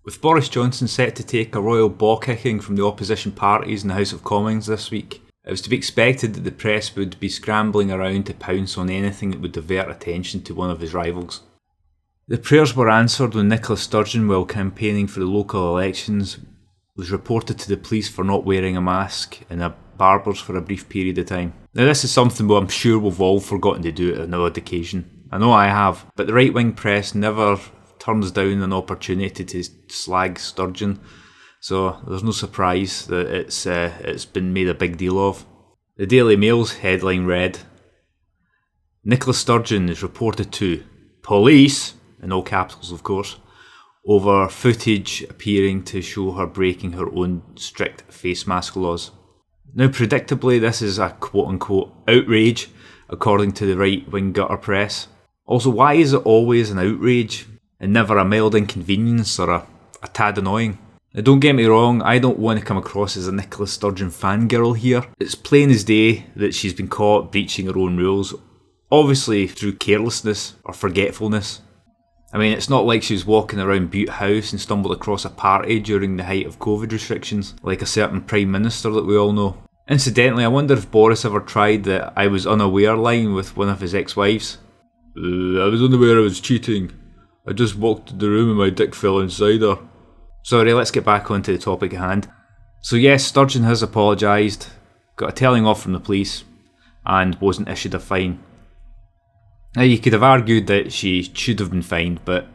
With Boris Johnson set to take a royal ball-kicking from the opposition parties in the House of Commons this week, it was to be expected that the press would be scrambling around to pounce on anything that would divert attention to one of his rivals. The prayers were answered when Nicola Sturgeon, while campaigning for the local elections, was reported to the police for not wearing a mask in a barber's for a brief period of time. Now this is something I'm sure we've all forgotten to do at an odd occasion. I know I have, but the right-wing press never turns down an opportunity to slag Sturgeon, so there's no surprise that it's been made a big deal of. The Daily Mail's headline read, "Nicola Sturgeon is reported to police," in all capitals of course, over footage appearing to show her breaking her own strict face mask laws. Now predictably this is a quote-unquote outrage according to the right-wing gutter press. Also, why is it always an outrage and never a mild inconvenience or a tad annoying? Now don't get me wrong, I don't want to come across as a Nicola Sturgeon fangirl here. It's plain as day that she's been caught breaching her own rules, obviously through carelessness or forgetfulness. I mean, it's not like she was walking around Butte House and stumbled across a party during the height of COVID restrictions, like a certain Prime Minister that we all know. Incidentally, I wonder if Boris ever tried the "I was unaware" line with one of his ex-wives. I was unaware I was cheating. I just walked to the room and my dick fell inside her. Sorry, let's get back onto the topic at hand. So yes, Sturgeon has apologised, got a telling off from the police, and wasn't issued a fine. Now you could have argued that she should have been fined, but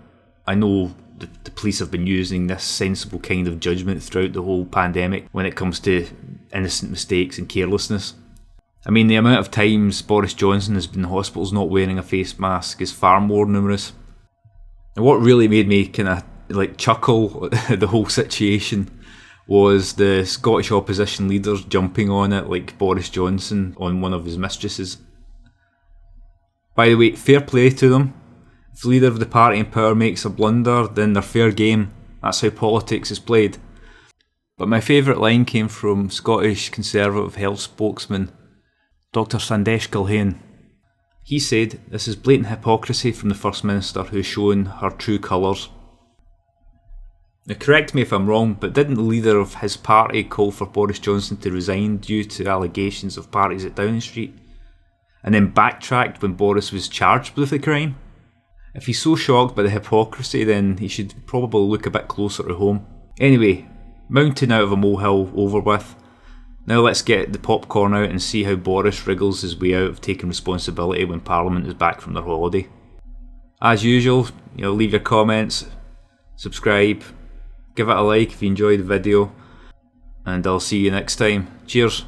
I know the police have been using this sensible kind of judgment throughout the whole pandemic when it comes to innocent mistakes and carelessness. I mean, the amount of times Boris Johnson has been in hospitals not wearing a face mask is far more numerous. And what really made me kind of chuckle at the whole situation was the Scottish opposition leaders jumping on it like Boris Johnson on one of his mistresses. By the way, fair play to them. If the leader of the party in power makes a blunder, then they're fair game. That's how politics is played. But my favourite line came from Scottish Conservative health spokesman Dr Sandesh Gulhane. He said, "This is blatant hypocrisy from the First Minister who has shown her true colours." Now correct me if I'm wrong, but didn't the leader of his party call for Boris Johnson to resign due to allegations of parties at Downing Street? And then backtracked when Boris was charged with the crime? If he's so shocked by the hypocrisy, then he should probably look a bit closer to home. Anyway, mountain out of a molehill over with. Now let's get the popcorn out and see how Boris wriggles his way out of taking responsibility when Parliament is back from their holiday. As usual, leave your comments, subscribe, give it a like if you enjoyed the video, and I'll see you next time. Cheers.